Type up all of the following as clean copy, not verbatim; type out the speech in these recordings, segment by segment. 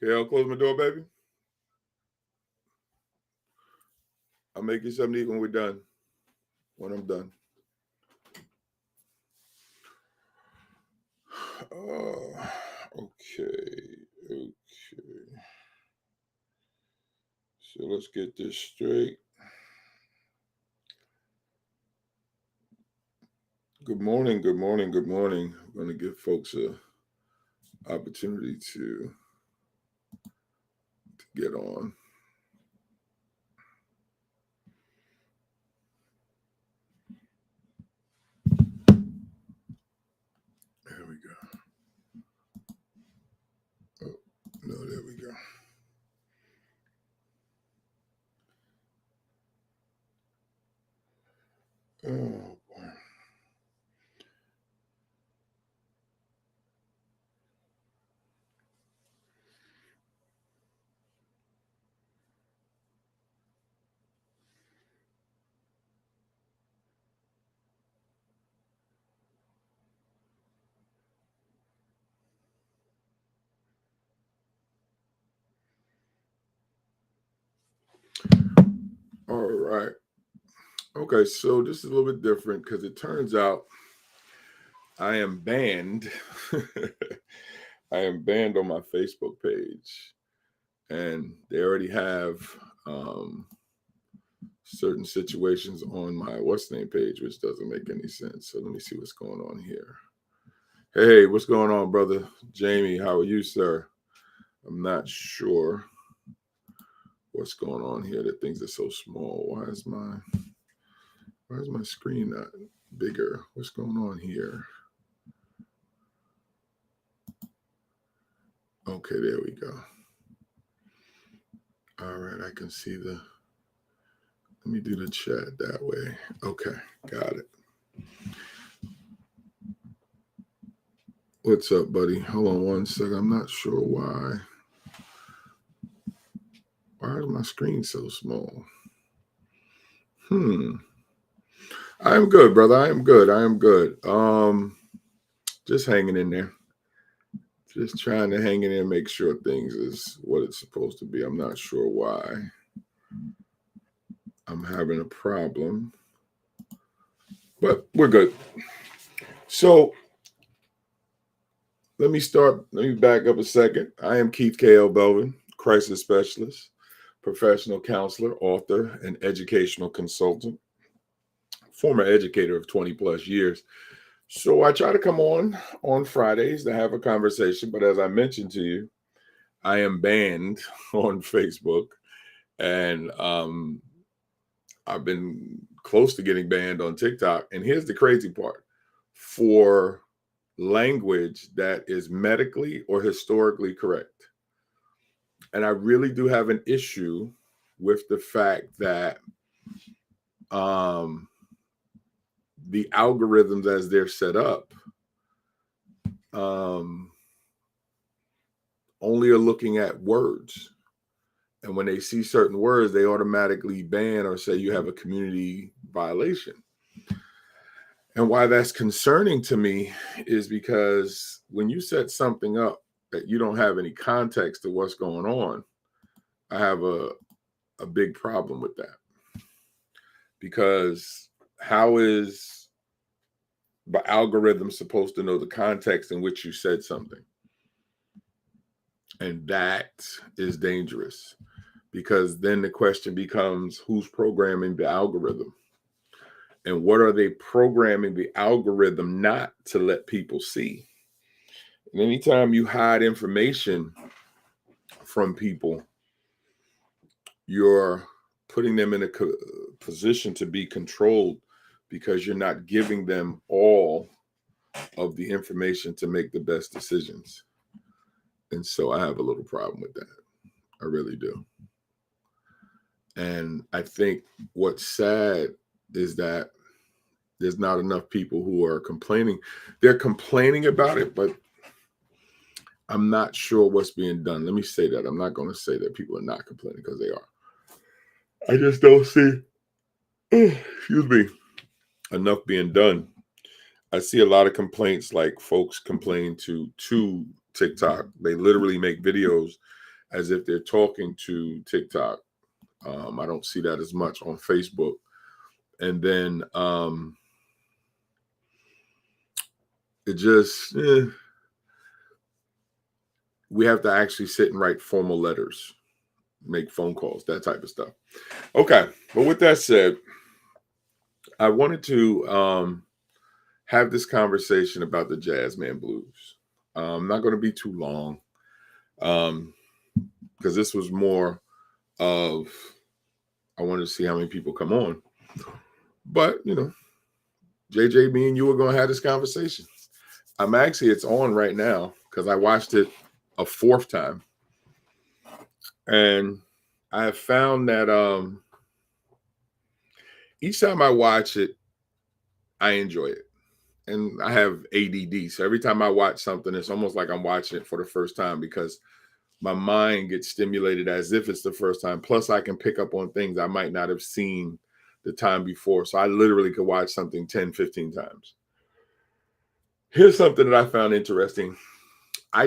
Okay, I'll close my door, baby. I'll make you something to eat when we're done. When I'm done. Okay. So let's get this straight. Good morning. I'm going to give folks a opportunity to get on. There we go. Oh, no, there we go. Oh, boy. All right. Okay, so this is a little bit different because it turns out I am banned. I am banned on my Facebook page, and they already have certain situations on my what's name page, which doesn't make any sense. So let me see what's going on here. Hey, what's going on, brother Jamie? How are you, sir? I'm not sure what's going on here. That things are so small. Why is my screen not bigger? What's going on here? Okay, there we go. All right, I can see the. Let me do the chat that way. Okay, got it. What's up, buddy? Hold on one second. I'm not sure why. Why is my screen so small? I am good, brother. I am good. Just hanging in there. Just trying to hang in there and make sure things is what it's supposed to be. I'm not sure why I'm having a problem, but we're good. So let me back up a second. I am Keith K.L. Belvin, crisis specialist, professional counselor, author, and educational consultant, former educator of 20 plus years. So I try to come on Fridays to have a conversation, but as I mentioned to you, I am banned on Facebook, and I've been close to getting banned on TikTok. And here's the crazy part: for language that is medically or historically correct. And I really do have an issue with the fact that the algorithms as they're set up only are looking at words. And when they see certain words, they automatically ban or say you have a community violation. And why that's concerning to me is because when you set something up that you don't have any context to what's going on, I have a big problem with that. Because how is the algorithm supposed to know the context in which you said something? And that is dangerous, because then the question becomes, who's programming the algorithm? And what are they programming the algorithm not to let people see? And anytime you hide information from people, you're putting them in a position to be controlled, because you're not giving them all of the information to make the best decisions. And so I have a little problem with that. I really do. And I think what's sad is that there's not enough people who are complaining. They're complaining about it, but I'm not sure what's being done. Let me say that. I'm not going to say that people are not complaining, because they are. I just don't see, excuse me, enough being done. I see a lot of complaints, like folks complain to TikTok. They literally make videos as if they're talking to TikTok. I don't see that as much on Facebook. And then it just, we have to actually sit and write formal letters, make phone calls, that type of stuff. Okay. But with that said, I wanted to have this conversation about the Jazzman Blues. I'm not going to be too long because this was more of, I wanted to see how many people come on. But, you know, JJ, me and you are going to have this conversation. It's on right now because I watched it a fourth time. And I have found that each time I watch it, I enjoy it. And I have ADD. So every time I watch something, it's almost like I'm watching it for the first time because my mind gets stimulated as if it's the first time. Plus, I can pick up on things I might not have seen the time before. So I literally could watch something 10, 15 times. Here's something that I found interesting. I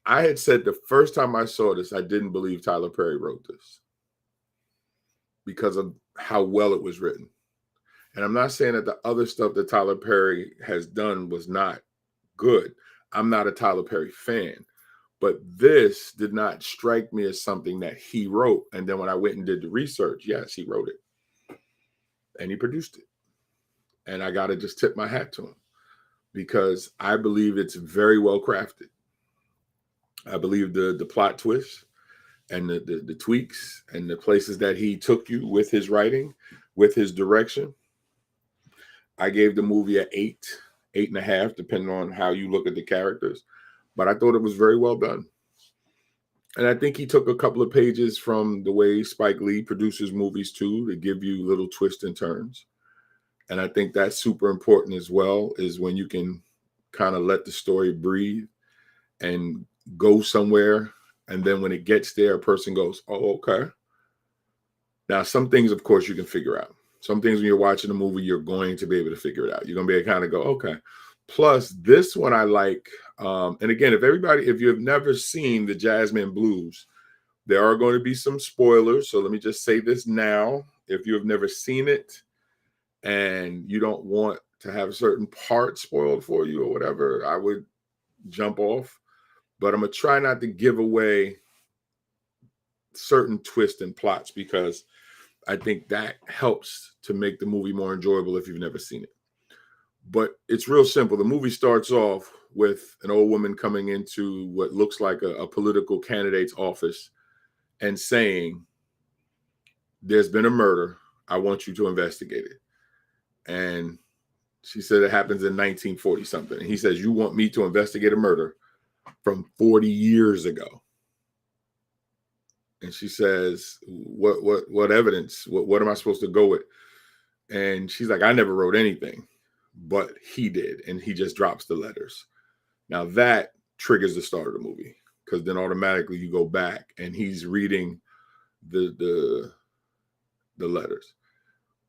had said the first time I saw this, I didn't believe Tyler Perry wrote this because of how well it was written. And I'm not saying that the other stuff that Tyler Perry has done was not good. I'm not a Tyler Perry fan, but this did not strike me as something that he wrote. And then when I went and did the research, yes, he wrote it and he produced it. And I got to just tip my hat to him because I believe it's very well crafted. I believe the plot twists and the tweaks and the places that he took you with his writing, with his direction. I gave the movie an 8.5, depending on how you look at the characters. But I thought it was very well done. And I think he took a couple of pages from the way Spike Lee produces movies too, to give you little twists and turns. And I think that's super important as well, is when you can kind of let the story breathe and go somewhere. And then when it gets there, a person goes, oh, okay. Now, some things, of course, you can figure out. Some things when you're watching a movie, you're going to be able to figure it out. You're going to be able to kind of go, okay. Plus, this one I like. And again, if you have never seen the Jazzman Blues, there are going to be some spoilers. So let me just say this now. If you have never seen it and you don't want to have certain parts spoiled for you or whatever, I would jump off. But I'm going to try not to give away certain twists and plots because I think that helps to make the movie more enjoyable if you've never seen it. But it's real simple. The movie starts off with an old woman coming into what looks like a political candidate's office and saying, there's been a murder. I want you to investigate it. And she said it happens in 1940 something. And he says, you want me to investigate a murder from 40 years ago? And she says, what evidence? What am I supposed to go with? And she's like, I never wrote anything, but he did. And he just drops the letters. Now that triggers the start of the movie because then automatically you go back and he's reading the letters.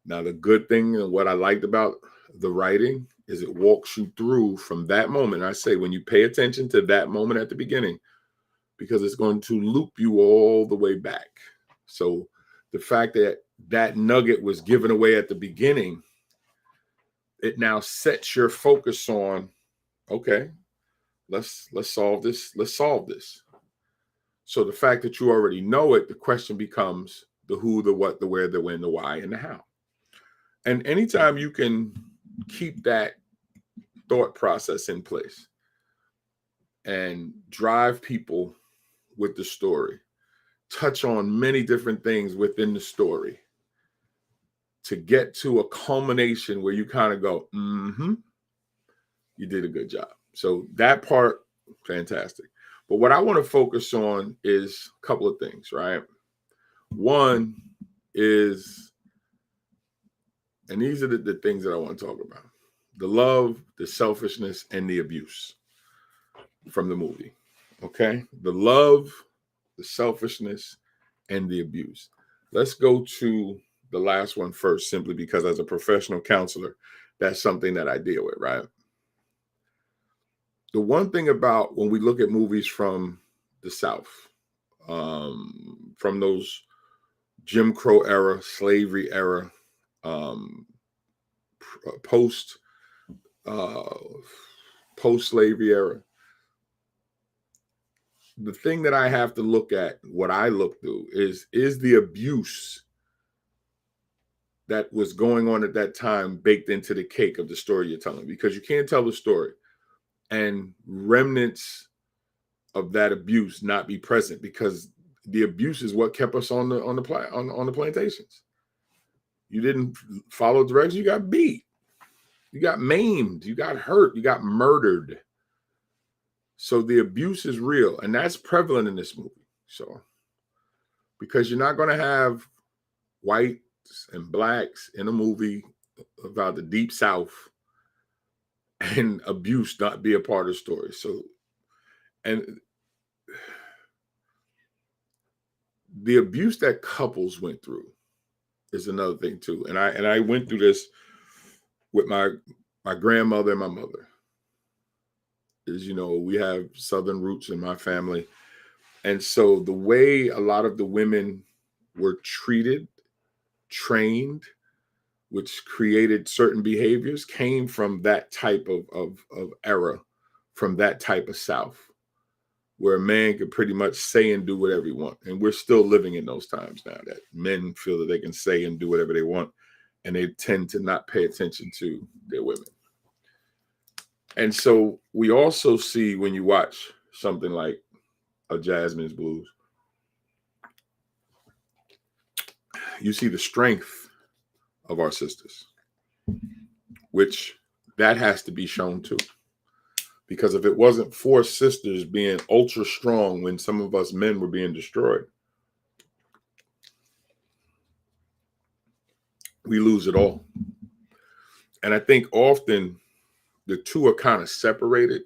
Now, the good thing and what I liked about the writing is it walks you through from that moment. I say when you pay attention to that moment at the beginning, because it's going to loop you all the way back. So the fact that that nugget was given away at the beginning, it now sets your focus on, okay, let's solve this. Let's solve this. So the fact that you already know it, the question becomes the who, the what, the where, the when, the why, and the how. And anytime you can keep that thought process in place and drive people with the story, touch on many different things within the story to get to a culmination where you kind of go, you did a good job. So that part, fantastic. But what I want to focus on is a couple of things, right? One is, and these are the things that I want to talk about: the love, the selfishness, and the abuse from the movie. Okay? The love, the selfishness, and the abuse. Let's go to the last one first, simply because as a professional counselor, that's something that I deal with, right? The one thing about when we look at movies from the South, from those Jim Crow era, slavery era, post slavery era. The thing that I have to look at, what I look through, is the abuse that was going on at that time baked into the cake of the story you're telling? Because you can't tell the story and remnants of that abuse not be present, because the abuse is what kept us on the plantations. You didn't follow directions, you got beat, you got maimed, you got hurt, you got murdered. So the abuse is real, and that's prevalent in this movie. So, because you're not going to have whites and blacks in a movie about the Deep South and abuse not be a part of the story. So, and the abuse that couples went through is another thing too. And I went through this with my grandmother and my mother. As you know, we have Southern roots in my family. And so the way a lot of the women were treated, trained, which created certain behaviors, came from that type of era, from that type of South, where a man could pretty much say and do whatever he wants. And we're still living in those times now that men feel that they can say and do whatever they want, and they tend to not pay attention to their women. And so we also see, when you watch something like a Jazzman's Blues, you see the strength of our sisters, which that has to be shown too. Because if it wasn't for sisters being ultra strong when some of us men were being destroyed, we lose it all. And I think often the two are kind of separated,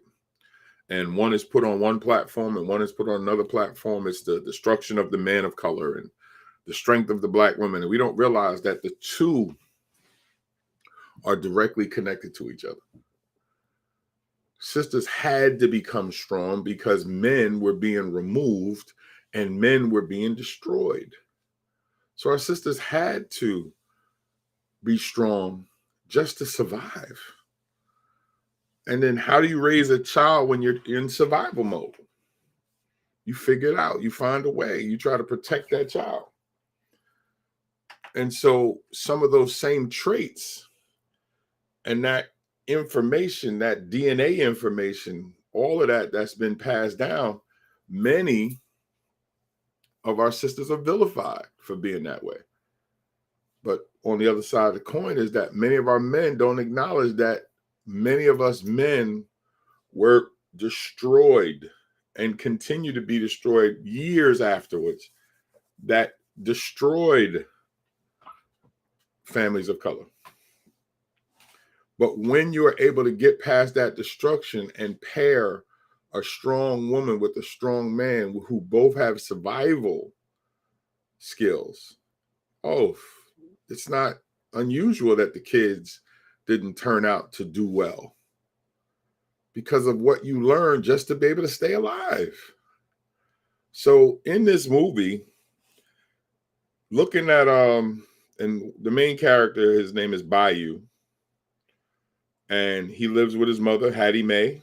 and one is put on one platform and one is put on another platform. It's the destruction of the man of color and the strength of the black women. And we don't realize that the two are directly connected to each other. Sisters had to become strong because men were being removed and men were being destroyed. So our sisters had to be strong just to survive. And then how do you raise a child when you're in survival mode? You figure it out. You find a way. You try to protect that child. And so some of those same traits and that information, that DNA information, all of that's been passed down, many of our sisters are vilified for being that way. But on the other side of the coin is that many of our men don't acknowledge that many of us men were destroyed and continue to be destroyed years afterwards, that destroyed families of color. But when you are able to get past that destruction and pair a strong woman with a strong man who both have survival skills, it's not unusual that the kids didn't turn out to do well because of what you learned just to be able to stay alive. So in this movie, looking at and the main character, his name is Bayou, and he lives with his mother, Hattie Mae.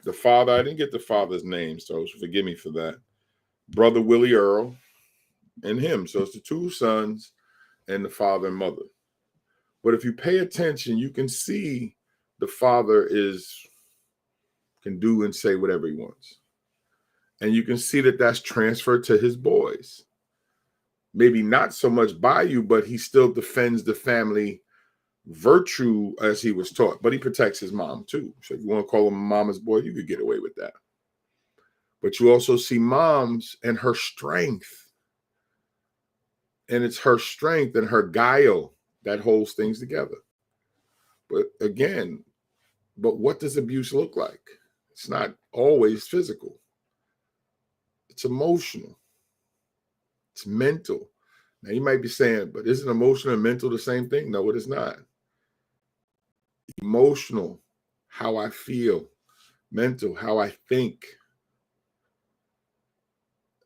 The father, I didn't get the father's name, so forgive me for that. Brother Willie Earl and him. So it's the two sons and the father and mother. But if you pay attention, you can see the father can do and say whatever he wants. And you can see that that's transferred to his boys. Maybe not so much Bayou, but he still defends the family virtue as he was taught. But he protects his mom too. So if you want to call him a mama's boy, you could get away with that. But you also see moms and her strength. And it's her strength and her guile that holds things together. But again, what does abuse look like? It's not always physical. It's emotional. It's mental. Now you might be saying, but isn't emotional and mental the same thing? No, it is not. Emotional, how I feel. Mental, how I think.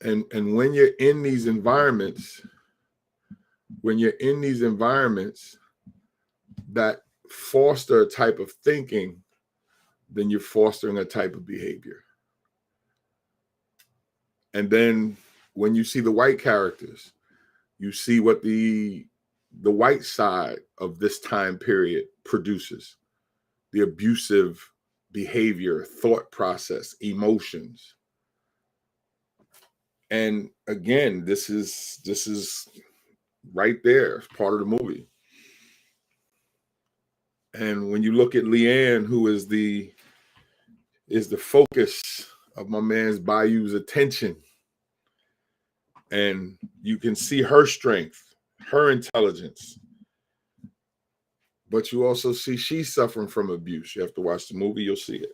And when you're in these environments, that foster a type of thinking, then you're fostering a type of behavior. And then when you see the white characters, you see what the white side of this time period produces: the abusive behavior, thought process, emotions. And again, this is right there, part of the movie. And when you look at Leanne, who is the focus of my man's Bayou's attention, and you can see her strength, her intelligence, but you also see she's suffering from abuse. You have to watch the movie, you'll see it.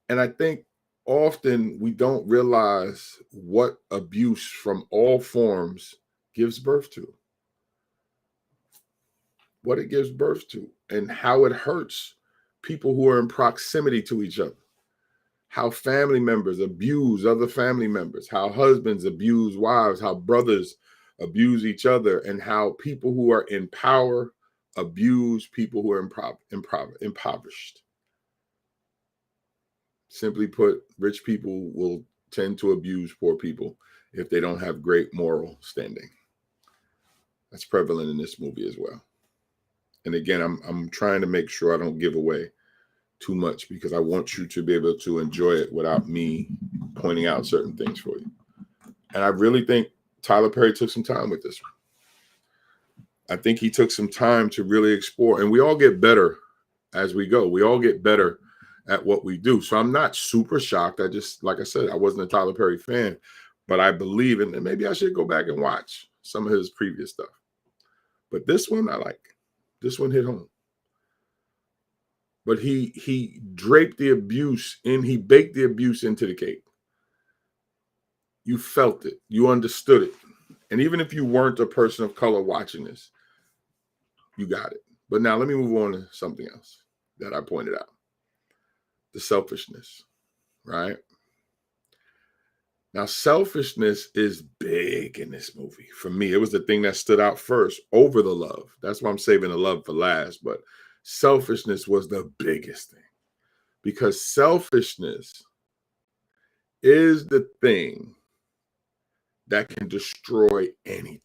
And I think often we don't realize what abuse from all forms gives birth to, what it gives birth to, and how it hurts people who are in proximity to each other. How family members abuse other family members, how husbands abuse wives, how brothers abuse each other, and how people who are in power abuse people who are impoverished. Simply put, rich people will tend to abuse poor people if they don't have great moral standing. That's prevalent in this movie as well. And again, I'm trying to make sure I don't give away too much, because I want you to be able to enjoy it without me pointing out certain things for you. And I really think Tyler Perry took some time with this one. I think he took some time to really explore, and we all get better as we go. We all get better at what we do. So I'm not super shocked. I just, like I said, I wasn't a Tyler Perry fan, but I believe in, and maybe I should go back and watch some of his previous stuff. But this one I like. This one hit home. But he draped the abuse in, he baked the abuse into the cake. You felt it. You understood it. And even if you weren't a person of color watching this, you got it. But now let me move on to something else that I pointed out. The selfishness, right? Now, selfishness is big in this movie. For me, it was the thing that stood out first over the love. That's why I'm saving the love for last. But selfishness was the biggest thing, because selfishness is the thing that can destroy anything.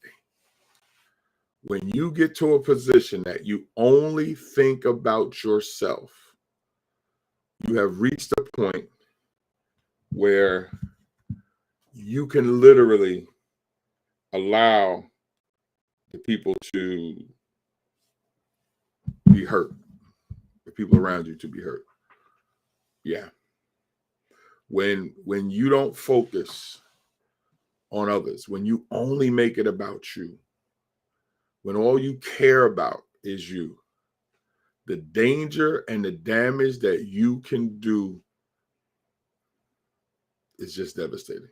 When you get to a position that you only think about yourself, you have reached a point where you can literally allow the people to be hurt, the people around you to be hurt. Yeah. When you don't focus on others, when you only make it about you, when all you care about is you, the danger and the damage that you can do is just devastating.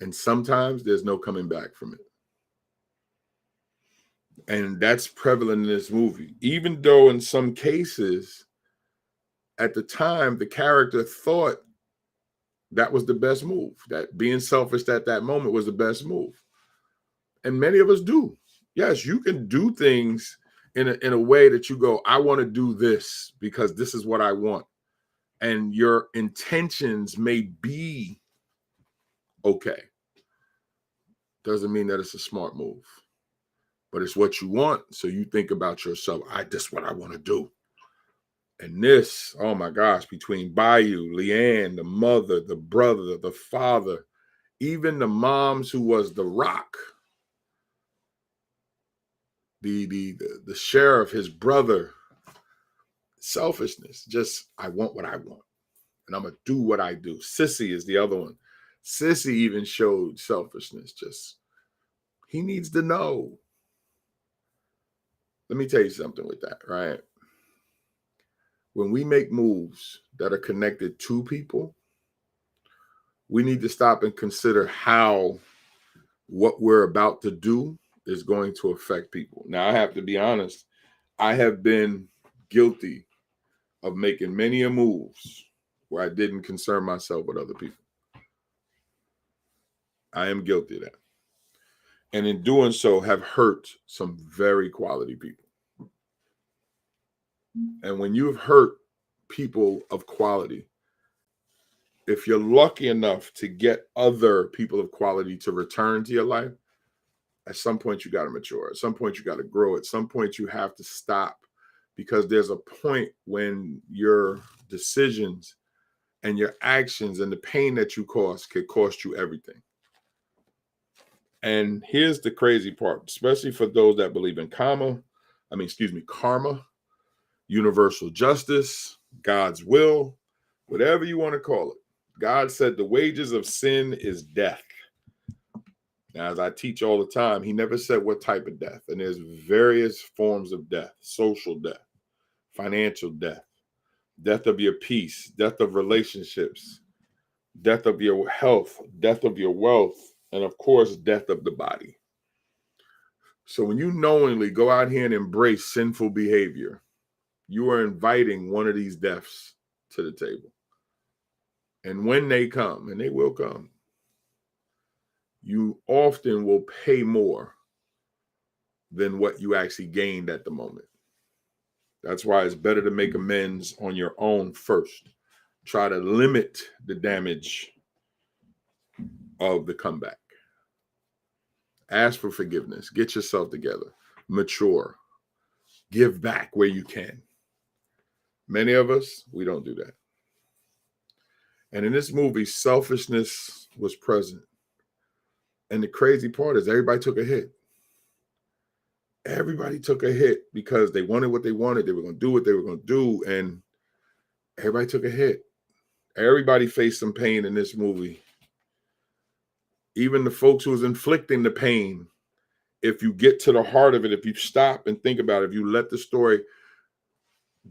And sometimes there's no coming back from it. And that's prevalent in this movie, even though in some cases, at the time, the character thought that was the best move, that being selfish at that moment was the best move. And many of us do. Yes, you can do things in a way that you go, I want to do this because this is what I want. And your intentions may be okay. Doesn't mean that it's a smart move, but it's what you want. So you think about yourself. This is what I want to do. And this, oh my gosh, between Bayou, Leanne, the mother, the brother, the father, even the moms who was the rock, the sheriff, his brother, selfishness. Just, I want what I want, and I'm gonna do what I do. Sissy is the other one. Sissy even showed selfishness. Just, he needs to know. Let me tell you something with that, right? When we make moves that are connected to people, we need to stop and consider how what we're about to do is going to affect people. Now, I have to be honest. I have been guilty of making many moves where I didn't concern myself with other people. I am guilty of that. And in doing so, have hurt some very quality people. And when you've hurt people of quality, if you're lucky enough to get other people of quality to return to your life, at some point you got to mature. At some point you got to grow. At some point you have to stop, because there's a point when your decisions and your actions and the pain that you cause could cost you everything. And here's the crazy part, especially for those that believe in karma, universal justice, God's will, whatever you want to call it. God said the wages of sin is death. Now, as I teach all the time, he never said what type of death. And there's various forms of death: social death, financial death, death of your peace, death of relationships, death of your health, death of your wealth, and of course, death of the body. So when you knowingly go out here and embrace sinful behavior, you are inviting one of these deaths to the table. And when they come, and they will come, you often will pay more than what you actually gained at the moment. That's why it's better to make amends on your own first. Try to limit the damage of the comeback. Ask for forgiveness. Get yourself together. Mature. Give back where you can. Many of us, we don't do that. And in this movie, selfishness was present. And the crazy part is everybody took a hit. Everybody took a hit because they wanted what they wanted. They were going to do what they were going to do. And everybody took a hit. Everybody faced some pain in this movie. Even the folks who was inflicting the pain, if you get to the heart of it, if you stop and think about it, if you let the story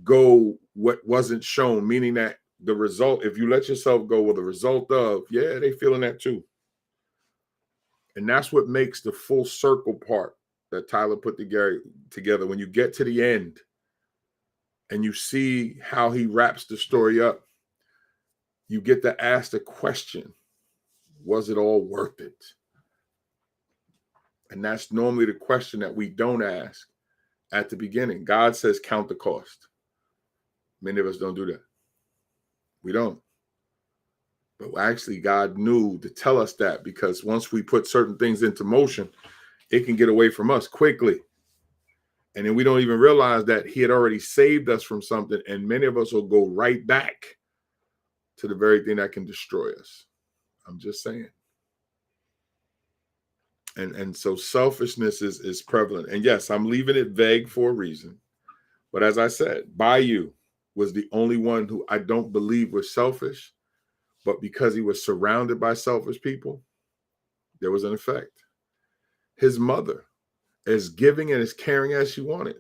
go what wasn't shown, meaning that the result, if you let yourself go with the result of, yeah, they feeling that too. And that's what makes the full circle part that Tyler put together. When you get to the end and you see how he wraps the story up, you get to ask the question, was it all worth it? And that's normally the question that we don't ask at the beginning. God says, count the cost. Many of us don't do that. We don't. But actually, God knew to tell us that, because once we put certain things into motion, it can get away from us quickly. And then we don't even realize that he had already saved us from something. And many of us will go right back to the very thing that can destroy us. I'm just saying. And so selfishness is prevalent. And yes, I'm leaving it vague for a reason. But as I said, Bayou was the only one who I don't believe was selfish. But because he was surrounded by selfish people, there was an effect. His mother, as giving and as caring as she wanted.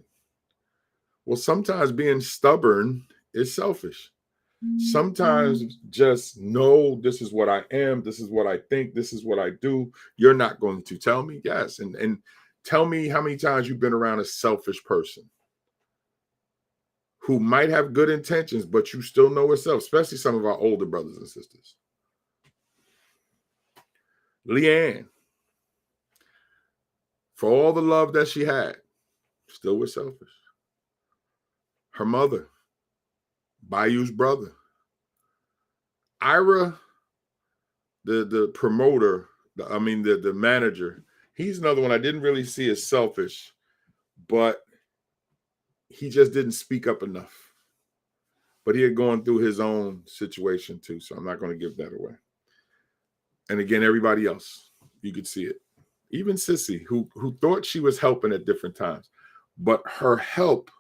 Well, sometimes being stubborn is selfish. Sometimes just know this is what I am, this is what I think, this is what I do. You're not going to tell me. Yes. And tell me how many times you've been around a selfish person who might have good intentions, but you still know herself, especially some of our older brothers and sisters. Leanne, for all the love that she had, still was selfish. Her mother, Bayou's brother. Ira, the promoter, the manager, he's another one I didn't really see as selfish, but he just didn't speak up enough. But he had gone through his own situation too, so I'm not going to give that away. And again, everybody else, you could see it. Even Sissy, who thought she was helping at different times, but her help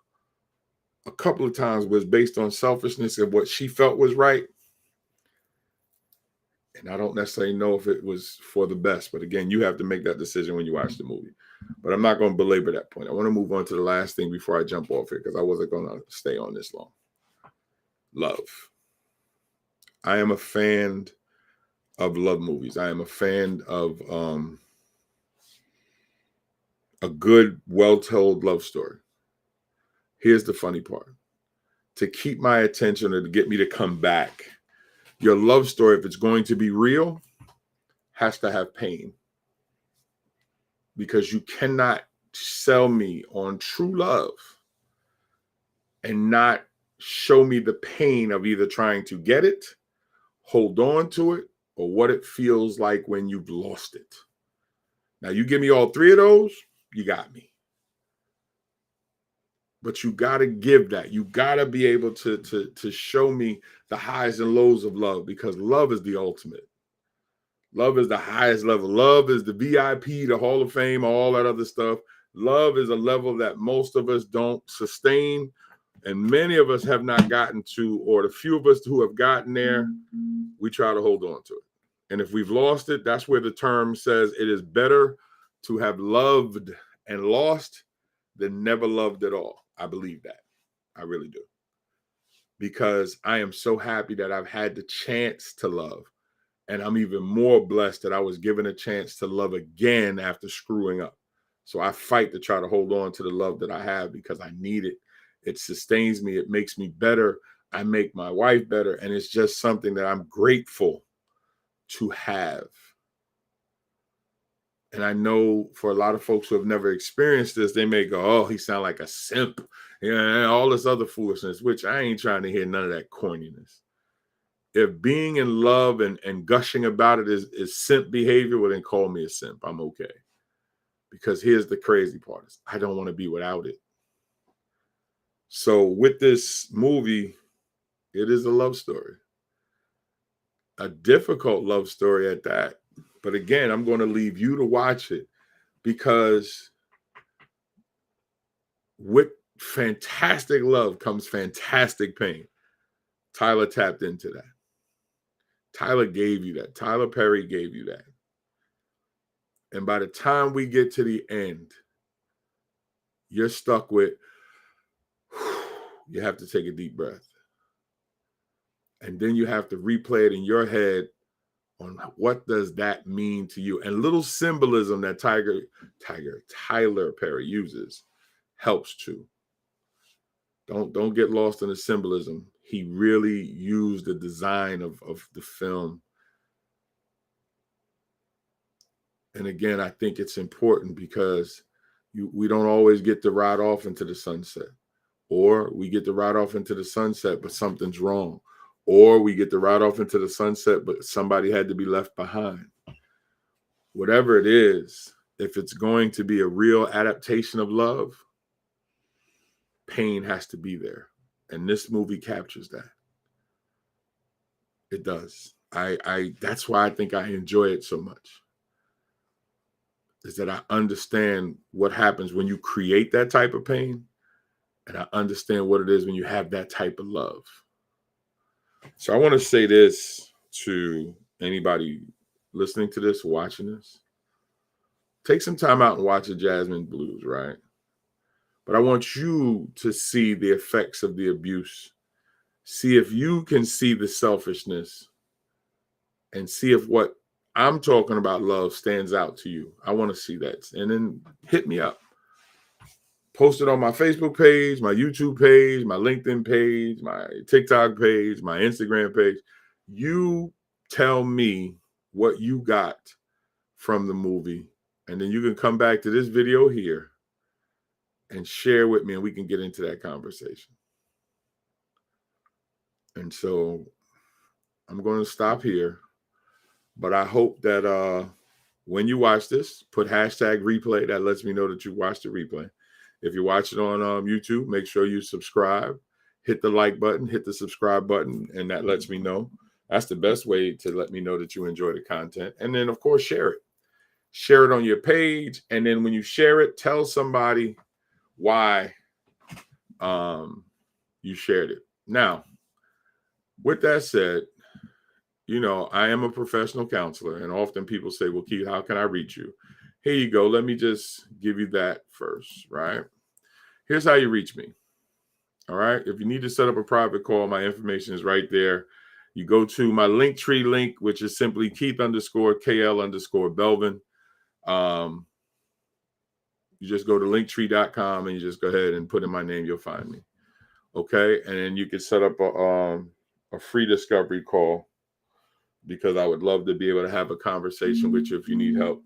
a couple of times was based on selfishness and what she felt was right. And I don't necessarily know if it was for the best, but again, you have to make that decision when you watch the movie. But I'm not going to belabor that point. I want to move on to the last thing before I jump off here, because I wasn't going to stay on this long. Love. I am a fan of love movies. I am a fan of a good, well-told love story. Here's the funny part. To keep my attention or to get me to come back, Your love story, if it's going to be real, has to have pain. Because you cannot sell me on true love and not show me the pain of either trying to get it, hold on to it, or what it feels like when you've lost it. Now, you give me all three of those, you got me. But you got to give that. You got to be able to show me the highs and lows of love, because love is the ultimate. Love is the highest level. Love is the VIP, the Hall of Fame, all that other stuff. Love is a level that most of us don't sustain, and many of us have not gotten to, or the few of us who have gotten there, we try to hold on to it. And if we've lost it, that's where the term says it is better to have loved and lost than never loved at all. I believe that. I really do. Because I am so happy that I've had the chance to love. And I'm even more blessed that I was given a chance to love again after screwing up. So I fight to try to hold on to the love that I have, because I need it. It sustains me. It makes me better. I make my wife better. And it's just something that I'm grateful to have. And I know for a lot of folks who have never experienced this, they may go, oh, he sounds like a simp. Yeah, all this other foolishness, which I ain't trying to hear none of that corniness. If being in love and gushing about it is simp behavior, well, then call me a simp. I'm okay. Because here's the crazy part. I don't want to be without it. So with this movie, it is a love story. A difficult love story at that. But again, I'm going to leave you to watch it, because with fantastic love comes fantastic pain. Tyler tapped into that. Tyler gave you that. Tyler Perry gave you that. And by the time we get to the end, you're stuck with, you have to take a deep breath. And then you have to replay it in your head on what does that mean to you. And little symbolism that Tyler Perry uses helps too. Don't get lost in the symbolism. He really used the design of the film. And again, I think it's important, because we don't always get to ride off into the sunset. Or we get to ride off into the sunset, but something's wrong. Or we get to ride off into the sunset, but somebody had to be left behind. Whatever it is, if it's going to be a real adaptation of love, pain has to be there. And this movie captures that. It does. That's why I think I enjoy it so much. Is that I understand what happens when you create that type of pain, and I understand what it is when you have that type of love. So I want to say this to anybody listening to this, watching this. Take some time out and watch a Jazzman Blues, right? But I want you to see the effects of the abuse. See if you can see the selfishness, and see if what I'm talking about love stands out to you. I want to see that. And then hit me up. Post it on my Facebook page, my YouTube page, my LinkedIn page, my TikTok page, my Instagram page. You tell me what you got from the movie, and then you can come back to this video here and share with me, and we can get into that conversation. And so I'm going to stop here, but I hope that when you watch this, put hashtag replay. That lets me know that you watched the replay. If you watch it on YouTube, make sure you subscribe, hit the like button, hit the subscribe button, and that lets me know. That's the best way to let me know that you enjoy the content. And then, of course, share it. Share it on your page. And then when you share it, tell somebody why you shared it. Now, with that said, you know, I am a professional counselor, and often people say, well, Keith, how can I reach you? Here you go. Let me just give you that first, right? Here's how you reach me. All right. If you need to set up a private call, my information is right there. You go to my Linktree link, which is simply Keith_KL_Belvin. You just go to linktree.com and you just go ahead and put in my name. You'll find me. Okay. And then you can set up a free discovery call because I would love to be able to have a conversation with you if you need help.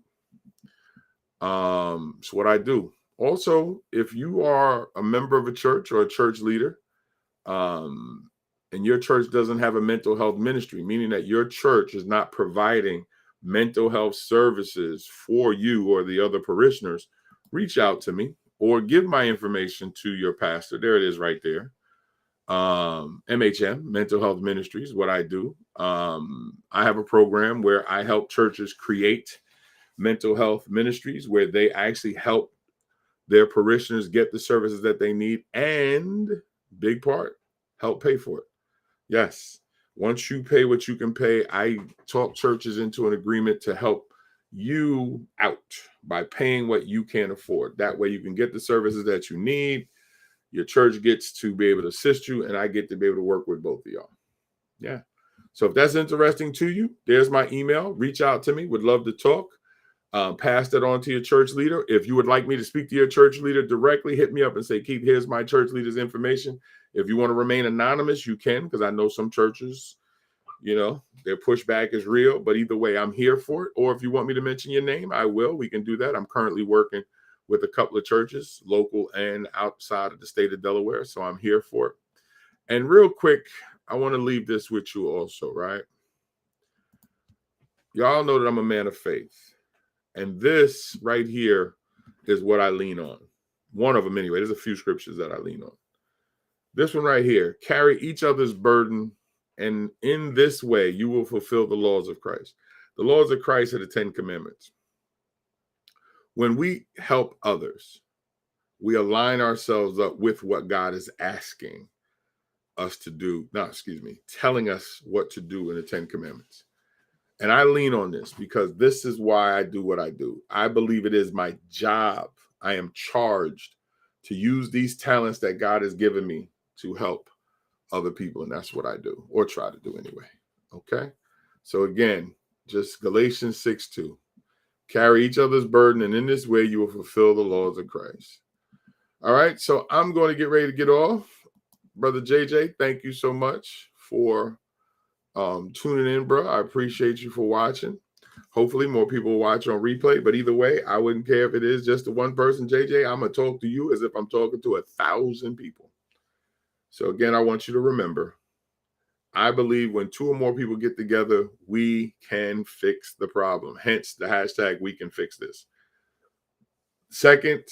So what I do. Also, if you are a member of a church or a church leader, and your church doesn't have a mental health ministry, meaning that your church is not providing mental health services for you or the other parishioners, reach out to me or give my information to your pastor. There it is right there. MHM, Mental Health Ministries, what I do. I have a program where I help churches create mental health ministries where they actually help their parishioners get the services that they need and, big part, help pay for it. Yes. Once you pay what you can pay, I talk churches into an agreement to help you out by paying what you can't afford. That way you can get the services that you need. Your church gets to be able to assist you, and I get to be able to work with both of y'all. Yeah. So if that's interesting to you, there's my email. Reach out to me. Would love to talk. Pass that on to your church leader. If you would like me to speak to your church leader directly, hit me up and say, Keith, here's my church leader's information. If you want to remain anonymous, you can, because I know some churches, their pushback is real. But either way, I'm here for it. Or if you want me to mention your name, I will. We can do that. I'm currently working with a couple of churches, local and outside of the state of Delaware. So I'm here for it. And real quick, I want to leave this with you also, right? Y'all know that I'm a man of faith. And this right here is what I lean on. One of them anyway. There's a few scriptures that I lean on. This one right here, carry each other's burden, and in this way you will fulfill the laws of Christ. The laws of Christ are the 10 commandments. When we help others, we align ourselves up with what God is asking us to do. Telling us what to do in the 10 commandments. And I lean on this because this is why I do what I do. I believe it is my job. I am charged to use these talents that God has given me to help other people. And that's what I do, or try to do anyway. Okay. So again, just Galatians 6:2. Carry each other's burden, and in this way you will fulfill the laws of Christ. All right. So I'm going to get ready to get off. Brother JJ, thank you so much for tuning in, bro. I appreciate you for watching. Hopefully more people will watch on replay, but either way, I wouldn't care if it is just the one person. JJ, I'm gonna talk to you as if I'm talking to 1,000 people. So again, I want you to remember, I believe when 2 or more people get together, we can fix the problem. Hence the hashtag we can fix this. Second,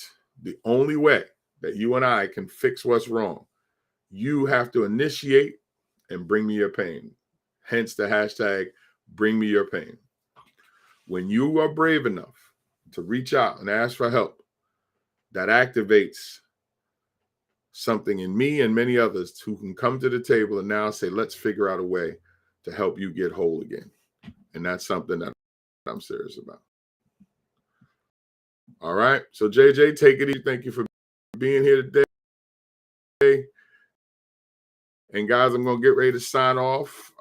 the only way that you and I can fix what's wrong, you have to initiate and bring me your pain. Hence the hashtag bring me your pain. When you are brave enough to reach out and ask for help, that activates something in me and many others who can come to the table and now say, let's figure out a way to help you get whole again. And that's something that I'm serious about. All right. So JJ, take it easy. Thank you for being here today. And guys, I'm going to get ready to sign off.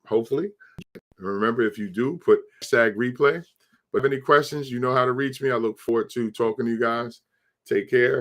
Hopefully. Remember, if you do, put hashtag replay. But if any questions, you know how to reach me. I look forward to talking to you guys. Take care.